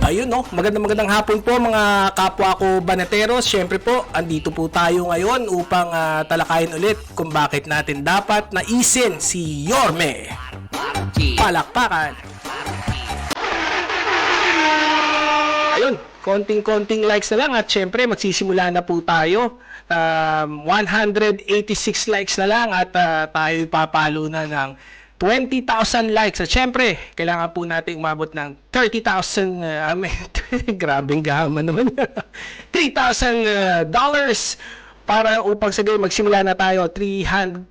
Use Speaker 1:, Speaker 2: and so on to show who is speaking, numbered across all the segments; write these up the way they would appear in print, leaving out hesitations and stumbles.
Speaker 1: Ayun no, magandang hapon po mga kapwa ko Banateros. Siyempre po, andito po tayo ngayon upang talakayin ulit kung bakit natin dapat naisin si Yorme. Palakpakan. Ayun, konting likes na lang at siyempre magsisimula na po tayo. 186 likes na lang at tayo papalo na ng 20,000 likes. At syempre, kailangan po natin umabot ng 30,000, grabing gama naman. $3,000 para upang sa gayon magsimula na tayo. $3,000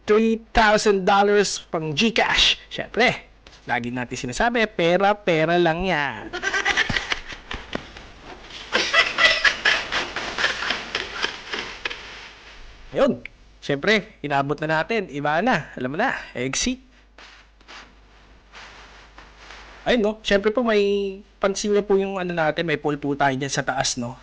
Speaker 1: pang GCash. Syempre, lagi natin sinasabi, pera lang yan. Ayun, syempre, inabot na natin. Iba na, alam mo na, exit. Ayun no, syempre po may pansin na po yung ano natin, may poll po tayo dyan sa taas no.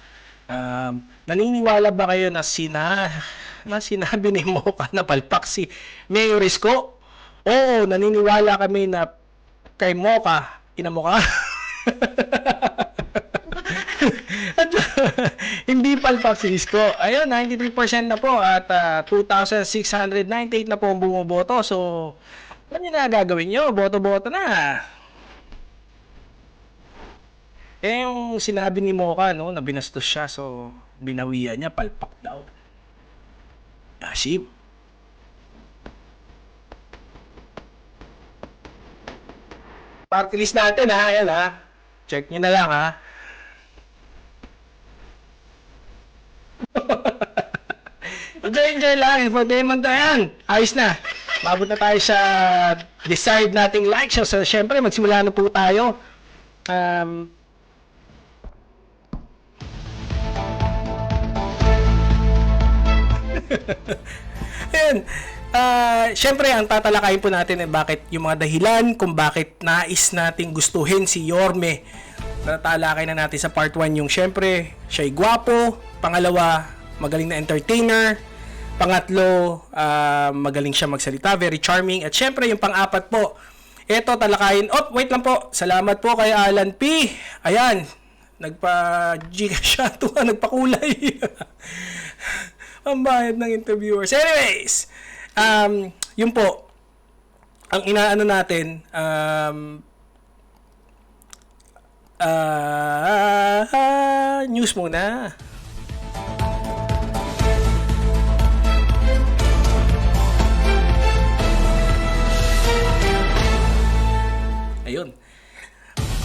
Speaker 1: Naniniwala ba kayo na sinabi ni Mocha na palpak si Mayor Isko? Oo, naniniwala kami na kay Mocha, ina mo ka? At hindi palpak si Isko. Ayun, 93% na po at 2,698 na po ang bumoboto. So, ano na gagawin nyo? Boto-boto na. Eh, yung sinabi ni Mocha, no, na binastos siya, so, binawian niya, palpak daw. Asib. Party list natin, ha? Ayan, ha? Check nyo na lang, ha? Enjoy lang. Infotainment na yan. Ayos na. Mabot na tayo sa desired nating likes. So, syempre, magsimula na po tayo. Ayan. Syempre, ang tatalakayin po natin ay bakit yung mga dahilan kung bakit nais nating gustuhin si Yorme. Tatalakay na natin sa part 1 yung syempre, siya'y gwapo. Pangalawa, magaling na entertainer. Pangatlo, magaling siya magsalita, very charming. At syempre, yung pang-apat po, eto talakayin. Oh, wait lang po. Salamat po kay Alan P. Ayan, nagpa-giga siya. Nagpakulay. Ang bayad ng interviewers. Anyways, yun po, ang inaano natin, news muna. Ayun.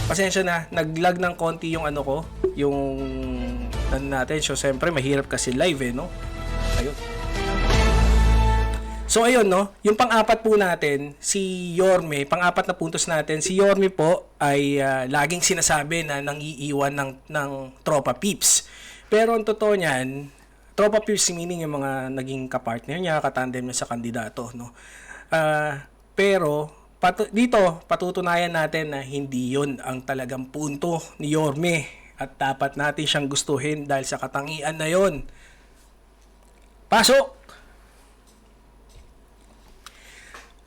Speaker 1: Pasensya na, nag-lag ng konti yung ano ko, yung ano natin. So, siyempre, mahirap kasi live no? Ayun. So, ayun, no? Yung pang-apat po natin, si Yorme, pang-apat na puntos natin, si Yorme po ay laging sinasabi na nangiiwan ng tropa peeps. Pero ang totoo niyan, tropa peeps meaning yung mga naging kapartner niya, katandem niya sa kandidato, no? Pero, dito, patutunayan natin na hindi yun ang talagang punto ni Yorme at dapat natin siyang gustuhin dahil sa katangian na yun. Pasok!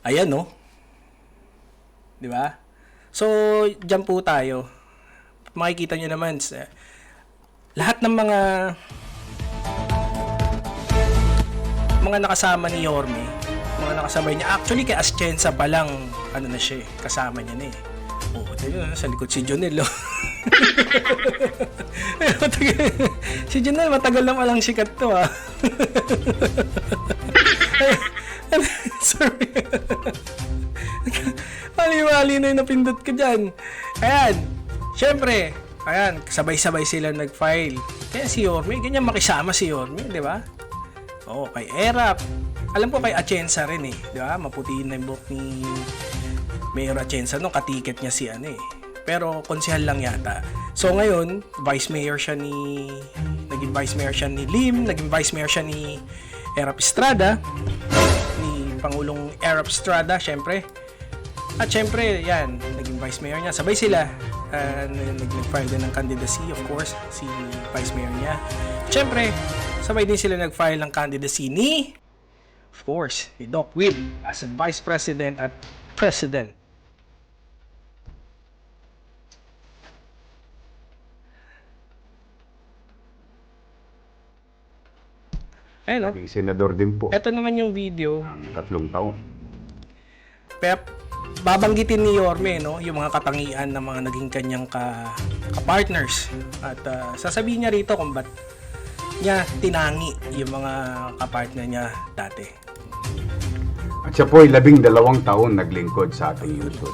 Speaker 1: Ayan, no? Di ba? So, dyan po tayo. Makikita nyo naman, lahat ng mga nakasama ni Yorme, mga nakasabay niya. Actually, kay Atienza pa lang, ano na siya kasama niya na eh. Oh, yun, sa likod si Jonel, oh. Si Jonel, matagal na palang sikat to, ah. Sorry. Mali-mali na yung napindot ka dyan. Ayan. Siyempre, ayan, sabay-sabay sila nag-file. Kaya si Yorme, ganyan makisama si Yorme, di ba? Oo, kay Erap. Alam ko kay Atienza rin eh, di ba? Maputiin na yung buhok ni Mayor Atienza nung katiket niya si ano eh. Pero konsehal lang yata. So ngayon, naging vice mayor siya ni Lim, naging vice mayor siya ni Erap Estrada, ni Pangulong Erap Estrada, syempre. At syempre, yan, naging vice mayor niya. Sabay sila. Nag-file din ng candidacy, of course, si vice mayor niya. Syempre, sabay din sila nag-file ng candidacy ni, of course, ni Doc Wib as a vice president at president. Ayun, no?
Speaker 2: Naging senador din po
Speaker 1: Ito naman yung video.
Speaker 2: ng 3 taon.
Speaker 1: Kaya babanggitin ni Yorme, no, yung mga katangian ng mga naging kanyang ka-partners. At sasabihin niya rito kung ba't niya tinangi yung mga kapartner niya dati.
Speaker 2: At siya po ay 12 taon naglingkod sa ating lungsod.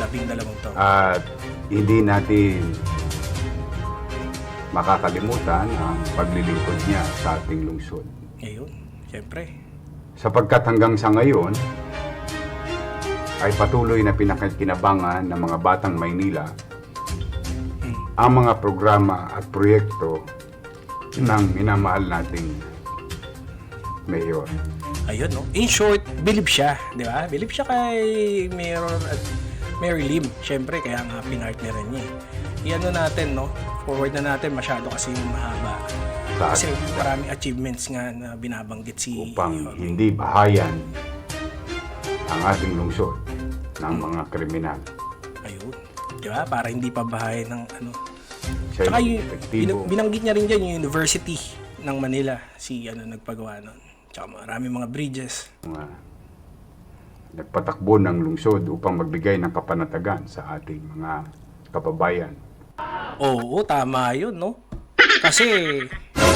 Speaker 1: 12 taon.
Speaker 2: At hindi natin makakalimutan ang paglilingkod niya sa ating lungsod.
Speaker 1: Ngayon, syempre.
Speaker 2: Sapagkat hanggang sa ngayon, ay patuloy na pinakikinabangan ng mga batang Maynila ang mga programa at proyekto ng minamahal nating mayor.
Speaker 1: Ayun, no? In short, believe siya, di ba? Believe siya kay Mayor at Mary Lim. Syempre, kaya nga pinartneran niya. Iano natin, no? Forward na natin, masyado kasi mahaba. Kasi maraming achievements nga na binabanggit si
Speaker 2: Upang hindi bahayan ang ating lungsod ng mga kriminal.
Speaker 1: Ayun. Di ba? Para hindi pa bahay ng ano.
Speaker 2: Siya
Speaker 1: Tsaka
Speaker 2: yung
Speaker 1: yung,
Speaker 2: epektibo.
Speaker 1: binanggit niya rin dyan yung University ng Manila. Si nagpagawa nun. Tsaka maraming mga bridges.
Speaker 2: Mga nagpatakbo ng lungsod upang magbigay ng kapanatagan sa ating mga kababayan.
Speaker 1: Oo, tama yun, no? Kasi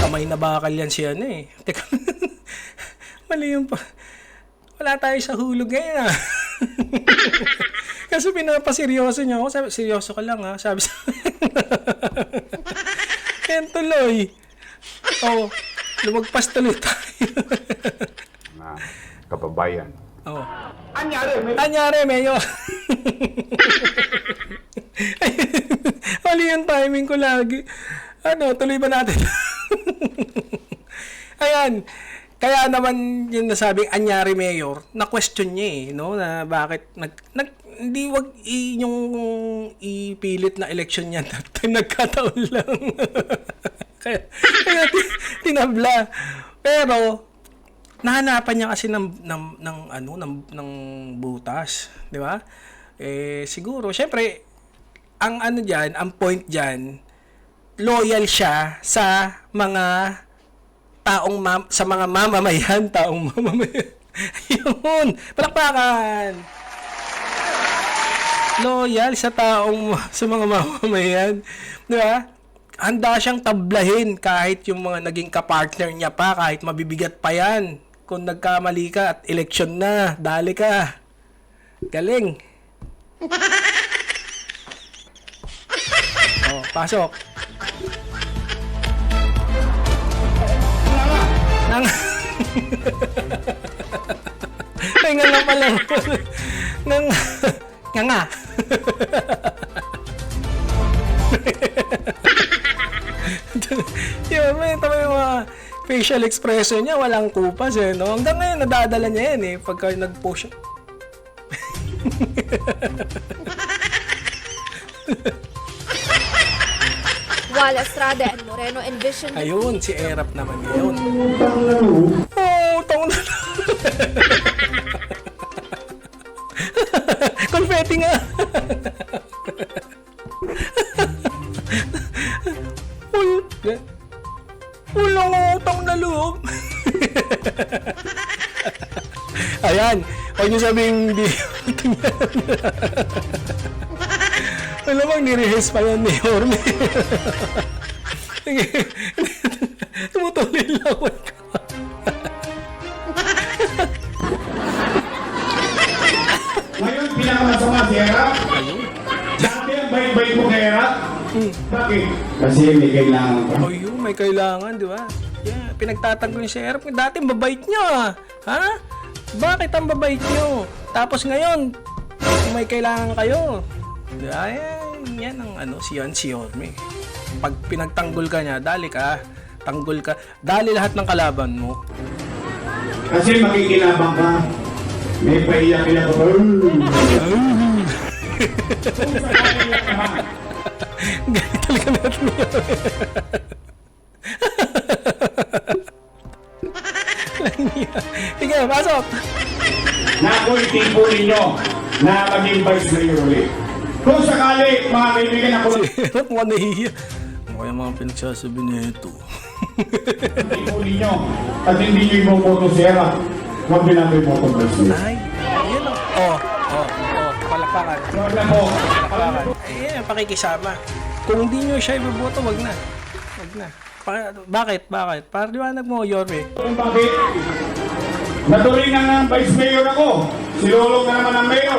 Speaker 1: kamay na bakal yan si ano eh. Teka, mali yung pa. Wala tayo sa hulog ngayon ah. Kasi pinapaseryoso niya ako. Sabi, seryoso ka lang ha. Sabi sa yan tuloy. Oo, lumagpas tuloy tayo.
Speaker 2: Mga kababayan.
Speaker 1: Oo. Anyari, Mayo. Mali yung timing ko lagi. Ano, tuloy ba natin? Ayan. Kaya naman yung nasabing anyari mayor, na-question niya eh, no? Na bakit hindi wag yung ipilit na election niya nagkataon lang. kaya tinabla. Pero nahanapan niya kasi ng butas, di ba? Eh siguro, syempre ang ano diyan, ang point diyan, loyal siya sa mga sa mga mamamayan. Yun, palakpakan. Loyal sa mga mamamayan, di ba? Handa siyang tablahin kahit yung mga naging kapartner niya pa, kahit mabibigat pa yan. Kung nagkamali ka at eleksyon na, dali ka. Galing. Oh, pasok. Ay, nga lang pala. Nga. Yun, may ito yung mga facial expression niya, walang kupas eh, no? Hanggang ngayon, nadadala niya yan eh, pagka nag-post siya.
Speaker 3: While Estrada and Moreno envisioned
Speaker 1: Ayun, si Erap naman yun. Oh, taon na lang. Confetti nga. Walang utang na loob. Ayan, huwag niyo sabihin hindi. Alam mo, nirehis pa yan ni Orme. Tumutuloy lang ako.
Speaker 4: Ngayon, pinakamasama si Erap. Dati ang bait-bait mo kay Erap. Bakit? Kasi may kailangan pa.
Speaker 1: Oh, yun, may kailangan, di ba? Yeah, pinagtatanggol si Erap. Dati mabait niya, ha? Bakit ang babait niyo? Tapos ngayon, may kailangan kayo. Yan ang si Yorme. Pag pinagtanggol ka niya, dali ka, tanggol ka, dali lahat ng kalaban mo.
Speaker 4: Kasi makikinabang ka. May paiyak-iyak ko.
Speaker 1: Ganyan talaga natin yun. Sige, pasok!
Speaker 4: Nako'y tipo ninyo na maging vice mayor ulit. Kung sakali, mga kaibigan ako,
Speaker 1: Mukhang nahihiya. kaya mga pinagsasabi nito?
Speaker 4: Ipuli nyo. At hindi nyo iboboto si Era. Huwag din natin iboto si Era.
Speaker 1: Ay, yun o. Palakpakan.
Speaker 4: Huwag na po.
Speaker 1: Palakpakan. Ayan, pakikisama. Kung hindi nyo siya iboboto, wag na. Wag na. Bakit? Para liwanag mo, Yorme.
Speaker 4: Kung bakit? Natuloy na nga ang vice mayor ako. Si Lolo na naman ang mayor.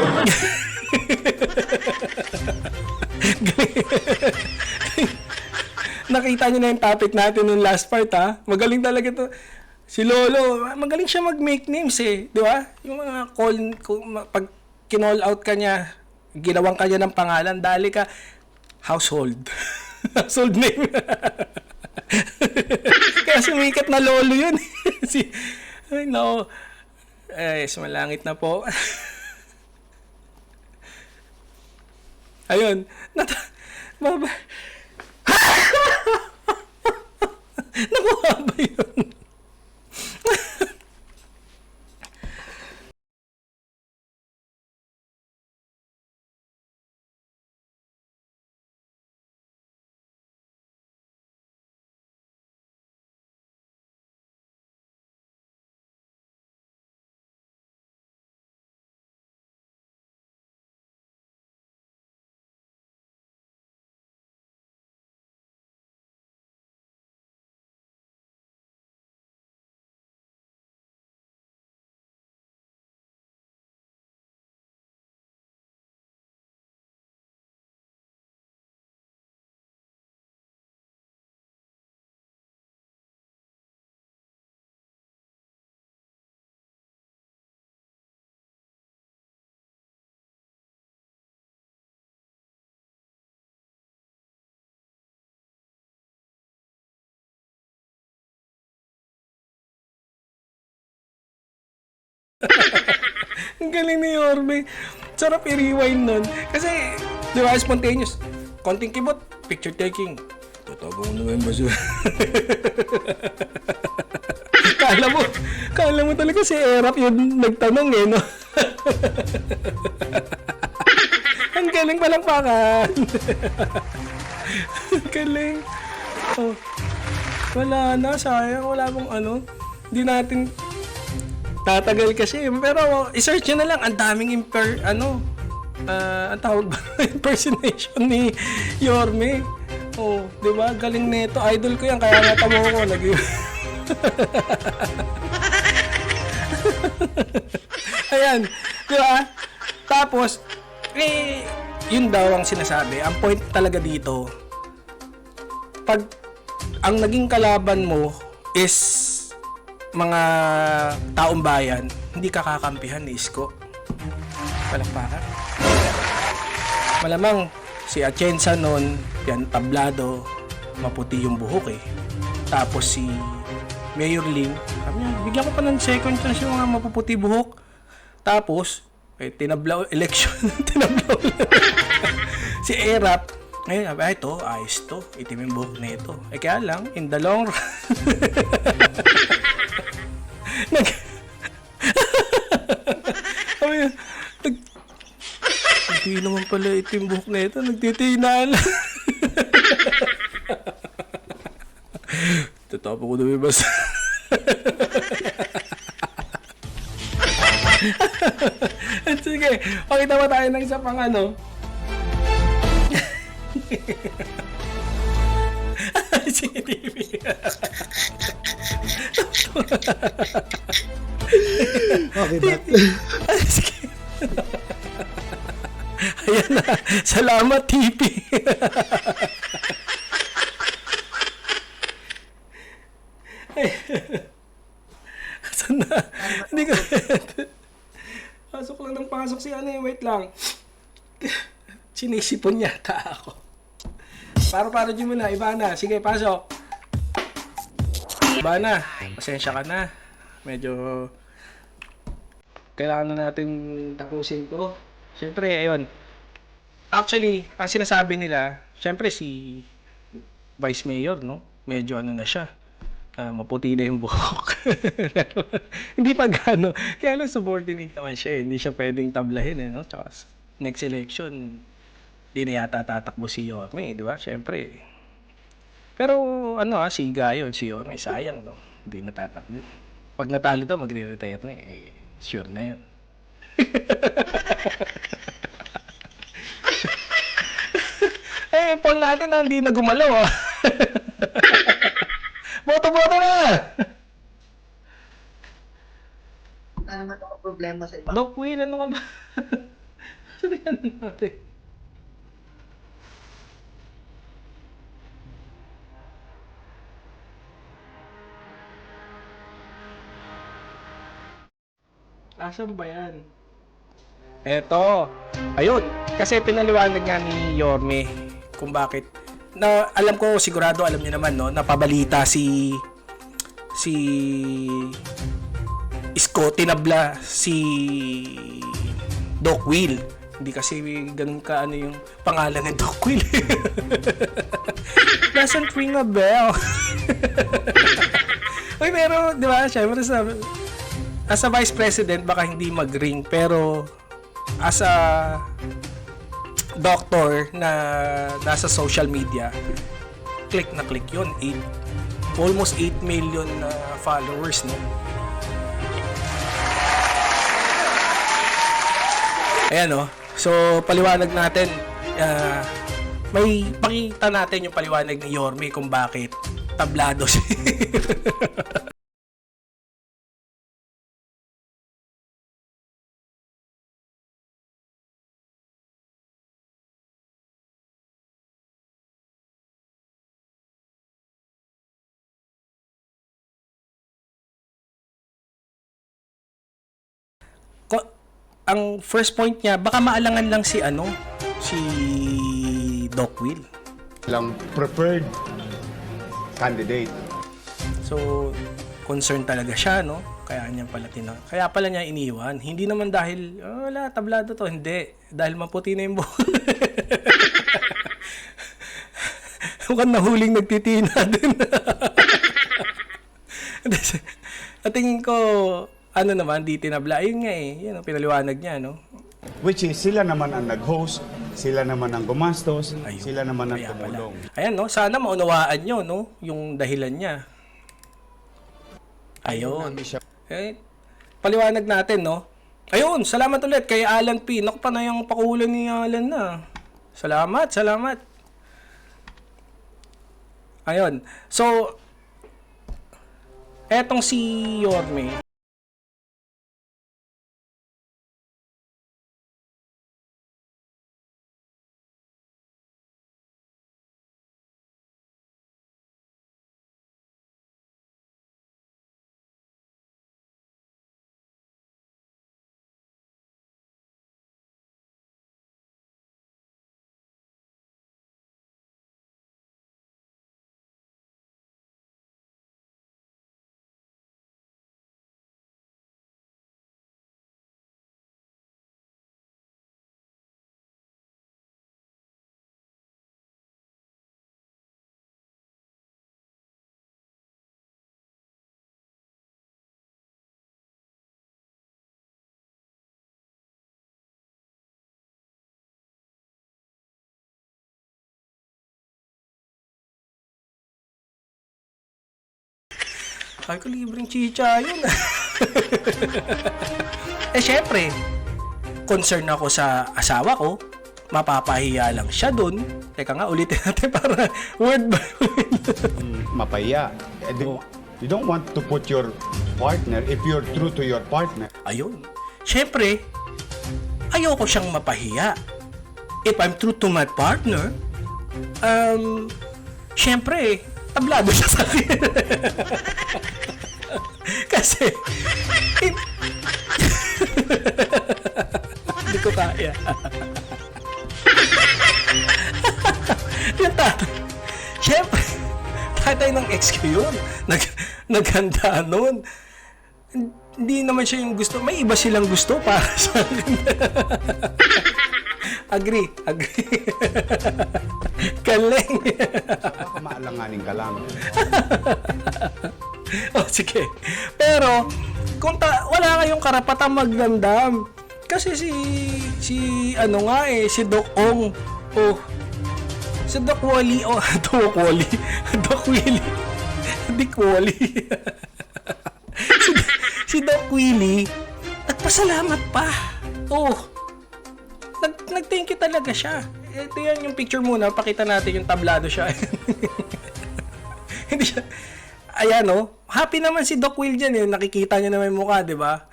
Speaker 1: Nakita niyo na yung topic natin nung last part, ha? Magaling talaga to. Si Lolo, magaling siya mag-make names eh. Di ba? Yung mga pag kinall out ka niya, ginawang ka niya ng pangalan, dali ka, household. Household name. Kaya sumikat na Lolo yun. Ay, no. Sumalangit na po. Ayun. Nakuha ba yun? Ang galing ni Yorme. Sarap i-rewind nun. Kasi, di ba, spontaneous. Konting kibot, picture taking. Totoo mo naman ba siya? Kala mo talaga si Erap yung nagtanong eh, no? Ang galing palakpakan. Ang galing. Oh. Wala na, sayang. Wala mong ano. Hindi natin tatagal kasi. Pero i-search nyo na lang. Ang daming ang tawag ba? Impersonation ni Yorme. Oh, di ba? Galing nito. Idol ko yan. Kaya nga tamo ko. Ayan. Di ba? Tapos, yun daw ang sinasabi. Ang point talaga dito, pag ang naging kalaban mo is mga taong bayan, hindi ka kakampihan ni Isko. Palakpakan. Malamang si Atienza noon, yan tablado, maputi yung buhok eh. Tapos si Mayor Ling, bigyan ko pa ng second chance yung mga mapuputi buhok. Tapos, tinablaw election. Tinablaw. Si Erap, ngayon, ito, ayos to. Itim yung buhok na ito. Kaya lang, in the long run, hindi naman pala itim buhok na ito. Nagtitinala. Tatapo ko na may basa. Sige, pakita mo tayo ng isa pang ano. CCTV.
Speaker 5: Okay, back.
Speaker 1: Ayan na. Salamat, TP. Saan na? Hindi ko... Pasok lang ng pasok si ano eh. Wait lang. Sinisipon yata ako. Para dyan mo na. Iba na. Sige, pasok. Iba na. Pasensya ka na. Medyo... Kailangan na natin tapusin to. Siyempre, ayun. Actually, ang sinasabi nila, siyempre si Vice Mayor, no? Medyo ano na siya. Maputi na yung buhok. Hindi pa gano. Kaya lang subordinate naman siya eh. Hindi siya pwedeng tablahin eh, no? Tsaka next election, di na yata tatakbo si Yorme, di ba? Siyempre, Pero siga yun. Si Yorme, sayang, no? Hindi natatakbo. Pag natalo to, magre-retire na eh. Sure na yun. Paul natin na hindi na gumalaw, ah. Boto-boto na!
Speaker 6: Ano naman ako problema sa iba?
Speaker 1: Doc Will, ano ka ba? Sabihan natin. Asan ba yan? Eto. Ayun. Kasi pinaliwanag nga ni Yorme kung bakit. Na, alam ko, sigurado alam niyo naman, no? Napabalita si Isko, tinabla si Doc Will. Hindi kasi ganun ka yung pangalan ng Doc Will. Doesn't ring a bell. Uy, pero, di ba, syempre as a vice president, baka hindi mag-ring, pero as a doctor na nasa social media, click na click yun. Almost 8 million followers, no? Ayan, no? So, paliwanag natin. May pakita natin yung paliwanag ni Yorme kung bakit tablado siya. Ang first point niya, baka maalangan lang si Doc Will.
Speaker 2: Lang preferred candidate.
Speaker 1: So, concerned talaga siya, no? Kaya pala niya iniwan. Hindi naman dahil, wala, tablado to. Hindi. Dahil maputi na yung buhok. Mukhang nahuling nagtitina din. At tingin ko, naman, di tinabla. Ayun nga eh. Yan ang pinaliwanag niya, no?
Speaker 2: Which is, sila naman ang nag-host, sila naman ang gumastos,
Speaker 1: Ayun.
Speaker 2: sila naman ang
Speaker 1: Kaya pala.
Speaker 2: tumulong.
Speaker 1: Ayan, no? Sana maunawaan nyo, no? Yung dahilan niya. Ayun. Paliwanag natin, no? Ayun, salamat ulit kay Alan P. Naku, pa na yung pakulan ni Alan na. Salamat. Ayun. So, etong si Yorme, ay ko libreng chicha yun. Syempre, concern ako sa asawa ko. Mapapahiya lang siya dun. Teka nga, ulitin natin para word by word.
Speaker 2: Mapaya. You don't want to put your partner, if you're true to your partner.
Speaker 1: Ayun. Syempre, ayoko siyang mapahiya. If I'm true to my partner, syempre, tablado siya sa akin. Kasi, hindi ko kaya. Yung tatay, syempre, tatay ng ex ko yun. Naghanda nun. Hindi naman siya yung gusto. May iba silang gusto para sa akin. Agree. Kaleng.
Speaker 2: Baka maalanganin ka lang.
Speaker 1: Sige. Pero, kung wala kayong karapatang magdamdam. Kasi si Doc Ong, Sa Doc Wally, Doc Wally. Doc Willie. Dick Wally. si Doc Willie, nagpasalamat pa. Oh. Nag-thank you talaga siya. Ito yan yung picture muna. Pakita natin yung tablado siya. Hindi siya. Ayan, oh. Happy naman si Doc Will dyan. Nakikita niya naman yung mukha, di ba?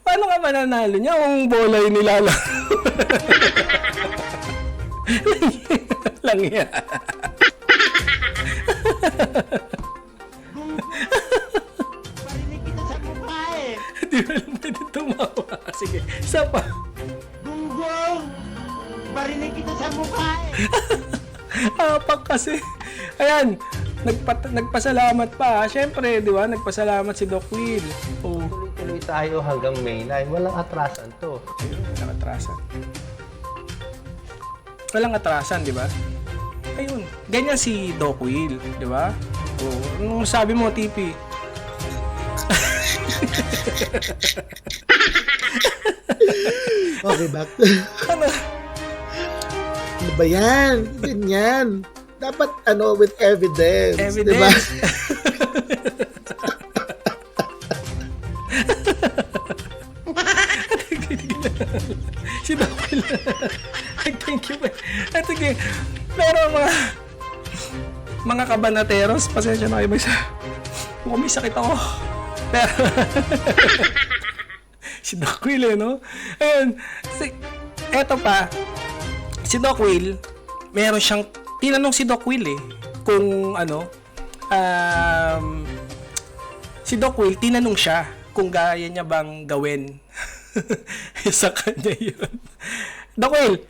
Speaker 1: Paano ka mananalo niya kung bola yung nilalaro? Lang yan.
Speaker 7: Parinig kita sa mukha eh.
Speaker 1: Di ba lang pwede tumawa? Sige, isa pa.
Speaker 7: Gunggong! Parinig kita sa mukha eh.
Speaker 1: Apak kasi. Ayan, nagpasalamat pa. Siyempre, di ba? Nagpasalamat si Doc Will. Oh.
Speaker 8: Tuloy-tuloy tayo hanggang May 9. Walang atrasan to.
Speaker 1: Walang atrasan. Walang atrasan, di ba? Ayun. Ganyan si Doc Will, di ba? Oh, anong sabi mo, TP?
Speaker 5: Okay, back.
Speaker 1: Ano?
Speaker 5: Ano ba yan? Ganyan. Dapat with evidence. Diba?
Speaker 1: Evidence. Si Doc Will. Thank you. At sige, pero mga kabanateros, pasensya na kayo kung may sakit ako. Pero si Doc Will no? Ayun, eto pa, si Doc Will, meron siyang, tinanong si Doc Will kung si Doc Will, tinanong siya kung gaya niya bang gawin sa kanya yun. Doc Will,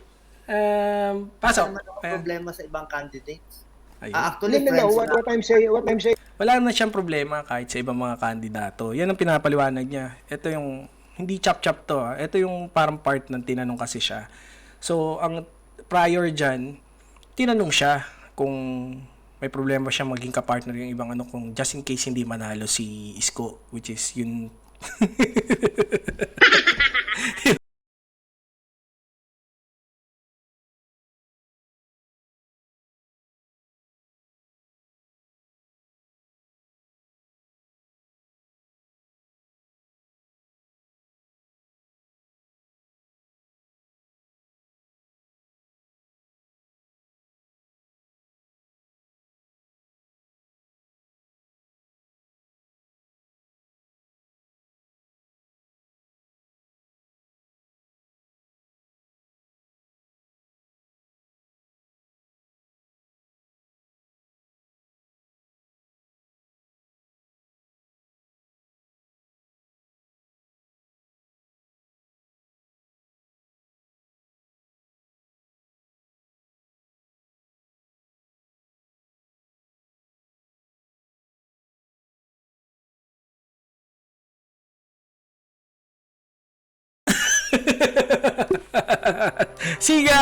Speaker 1: pasok.
Speaker 6: Naman ako problema sa ibang candidates.
Speaker 1: Ayun.
Speaker 6: Actually,
Speaker 5: No,
Speaker 6: friends
Speaker 5: what I'm saying.
Speaker 1: Wala na siyang problema kahit sa ibang mga kandidato. Yan ang pinapaliwanag niya. Ito yung, hindi chop-chop to. Ito yung parang part ng tinanong kasi siya. So, ang prior dyan, tinanong siya kung may problema siya maging kapartner yung ibang kung just in case hindi manalo si Isko, which is yun. Siga!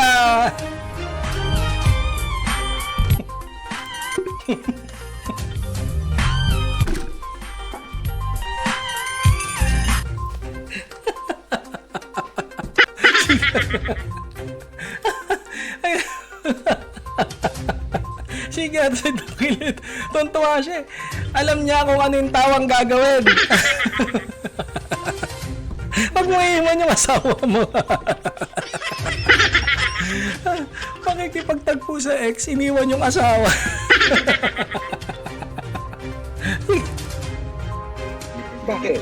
Speaker 1: Siga sa Dukilit. Tuntua siya. Alam niya kung ano yung tawang gagawin. Pag mo iiwan yung asawa mo. Nakikipagtagpo sa ex, iniwan yung asawa.
Speaker 5: Bakit?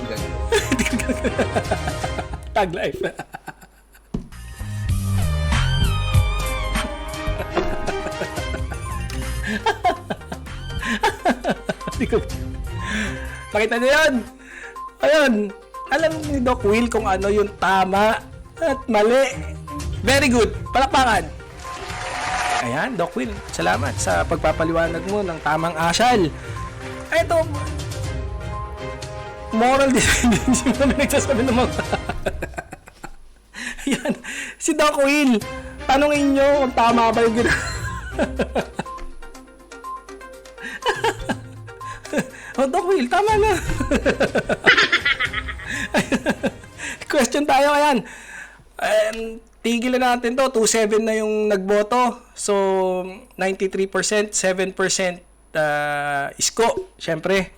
Speaker 1: Tag life. Hindi ko... Nakita niyo yan? Ayun. Alam ni Doc Will kung ano yung tama at mali. Very good. Palakpakan. Ayan, Doc Will. Salamat sa pagpapaliwanag mo ng tamang asal. Ito, moral decision mo na nagsasabi ng mga... Ayan, si Doc Will. Tanungin nyo kung tama ba yung gina... Oh, Doc Will, tama na. Question tayo, ayan. Tigilan natin to. 2-7 na yung nagboto. So, 93%, 7% isko. Siyempre.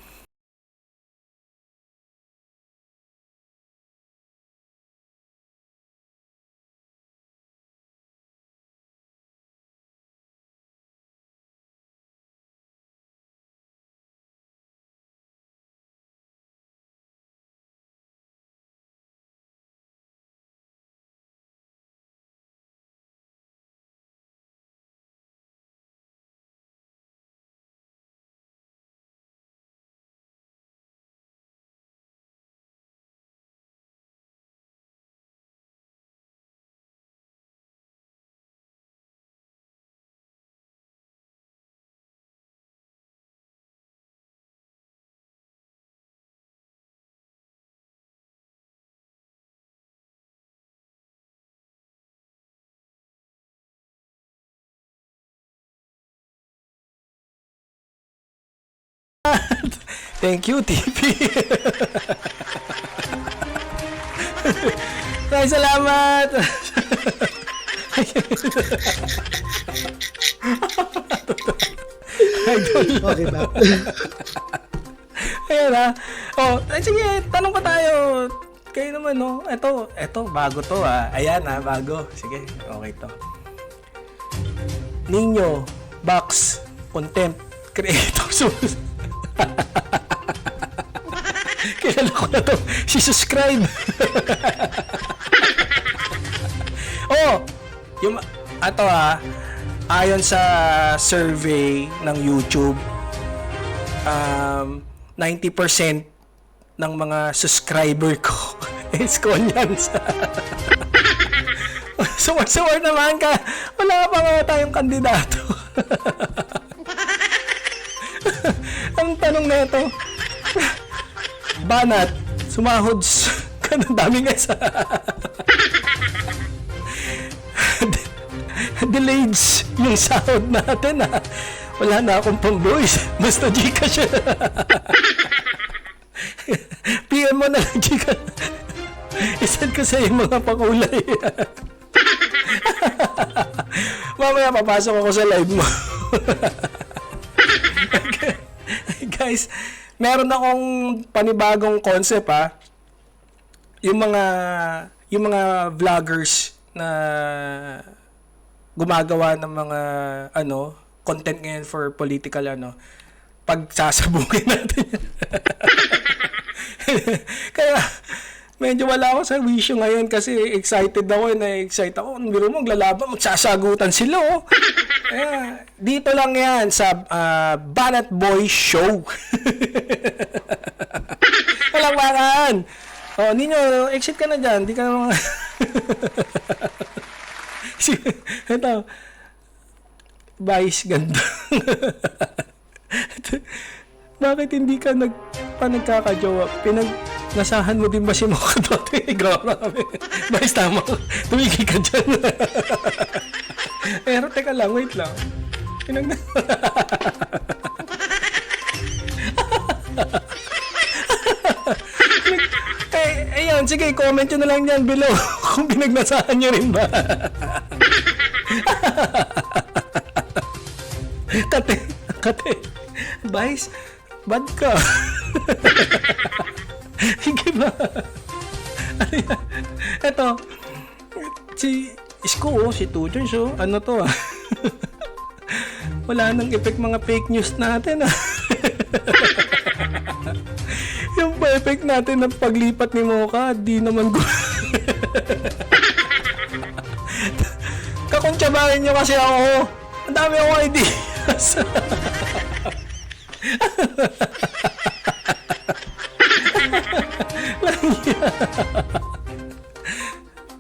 Speaker 1: Thank you, TP. Maraming salamat.
Speaker 5: Okay ba?
Speaker 1: Ayan ha. Oh, ay, sige, tanong pa tayo. Kayo naman, no? Ito, bago to ha. Ayan ha, bago. Sige, okay to. Ninyo, Box, Contempt, Creator. Kilala ko na to. Si subscribe. Oh, yung ato ha, ayon sa survey ng YouTube, 90% ng mga subscriber ko is Konyans. Sumar naman ka. Wala pa nga tayong kandidato. Ang tanong na ito, Banat, sumahods ka ng daming esa. Delayed yung sahod natin ha. Wala na akong pang-voice. Basta Gcash. PM mo na lang Gcash. Isend ko sa yung mga pakulay. Mamaya papasok ako sa live mo. Guys, meron akong panibagong concept ha. Yung mga vloggers na gumagawa ng mga content ngayon for political pagsasabugin natin. Kaya medyo wala ako sa wisyo ngayon kasi excited ako biro mo maglalaban, magsasagutan sila oh. Kaya dito lang yan sa Banat Boy Show. Walang wakaan. Oh, Ninyo, exit ka na dyan. Di ka na mga... Ito. Vice, ganda. Bakit hindi ka nagkakajowa? Nasahan mo din ba si Mocha dati? Grabe. Vice, tama. Tumigil ka dyan. Pero teka lang, wait lang. Ayan, sige, comment nyo na lang yan below kung pinagnasahan nyo rin ba. Kate, Vice, bad ka. Sige ba? Eto, si Isko, si Tutors, ano to Wala nang effect mga fake news natin, ah. Yung pa-effect natin ng paglipat ni Mocha, di naman kakuntsabahin niyo kasi ako. Ang dami akong ideas.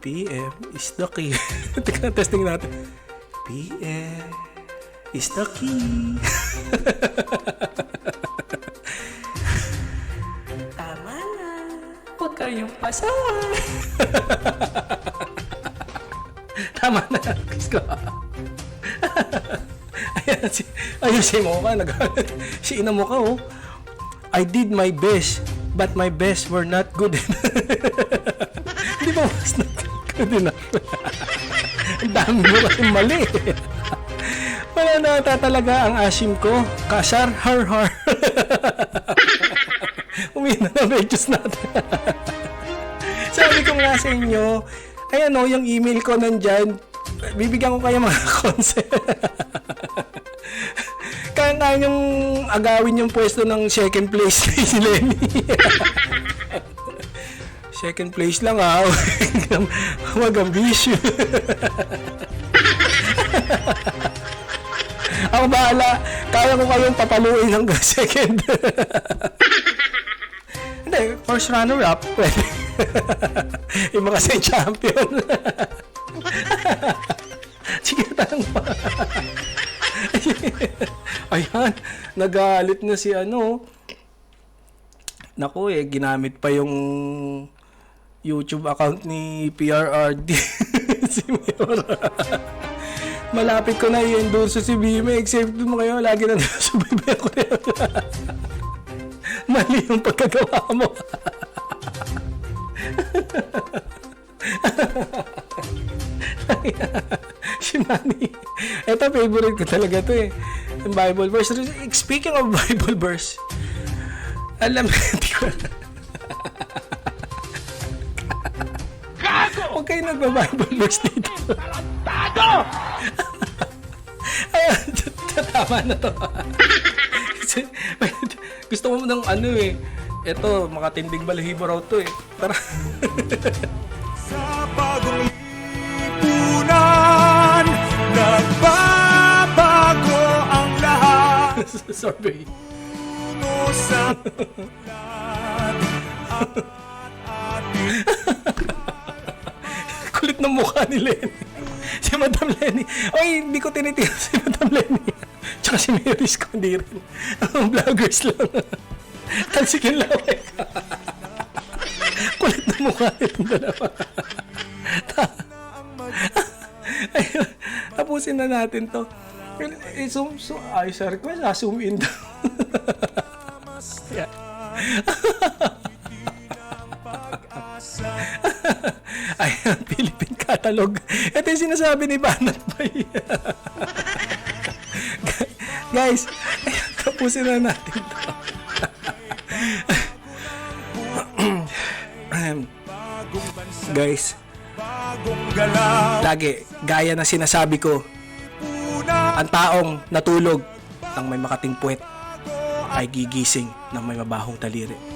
Speaker 1: PM is the key. Tingnan, testing natin. PM is the key. Tama na. Huwag kayong pasaway. Tama na. Kiss ko. Ayun si Mocha. Si ina Mocha, oh. I did my best, but my best were not good enough. Hindi ba was not good enough? Ang dami mo kasi mali. Wala na talaga ang asim ko. Kasar, har. Umina na medyo natin. Sabi ko nga sa inyo, ay ano, yung email ko nandyan, bibigyan ko kayo mga concept. Kaya yung agawin yung pwesto ng second place si Lenny. Second place lang, ha. Huwag ambitious. Ako bahala. Kaya ko kayong papaluin hanggang second. Hindi, first runner-up. Pwede. Yung mga kasi champion. Sige, tanong pa. Ayan, nagalit na si ano. Naku ginamit pa yung YouTube account ni PRRD. Si Mayor. Malapit ko na i-endorse si Bime. Except mo kayo, lagi na nasubibay ako na yun. Mali yung pagkagawa mo. Si Manny. Ito, favorite ko talaga to eh. Yung Bible verse. Speaking of Bible verse, alam, hindi ko huwag kayo nagba-Bible verse dito. Ayan, tama na to. Gusto mo ng ano eh. Ito, makatinding balahibo raw to eh. Tara.
Speaker 9: Sa bagong lipunan, nagbabago ang lahat.
Speaker 1: Sorry.
Speaker 9: Tungo sa lahat at ating
Speaker 1: Kulit ng mukha ni Lenny. Si Madam Lenny. Oy, hindi ko tinitingnan si Madam Lenny. Tsaka si Mary's ko, hindi rin. Ang vloggers lang. Talsikin laway ka. Kulit ng mukha nitong dalawa. Ayun, tapusin na natin to. Ayos sa request, zoom in daw. Yeah. Ayan, Philippine Catalog. Ito yung sinasabi ni Banat Bay. Guys, ayan, tapusin na natin to. Guys, lagi, gaya na sinasabi ko, ang taong natulog nang may makating puwet ay gigising ng may mabahong taliri.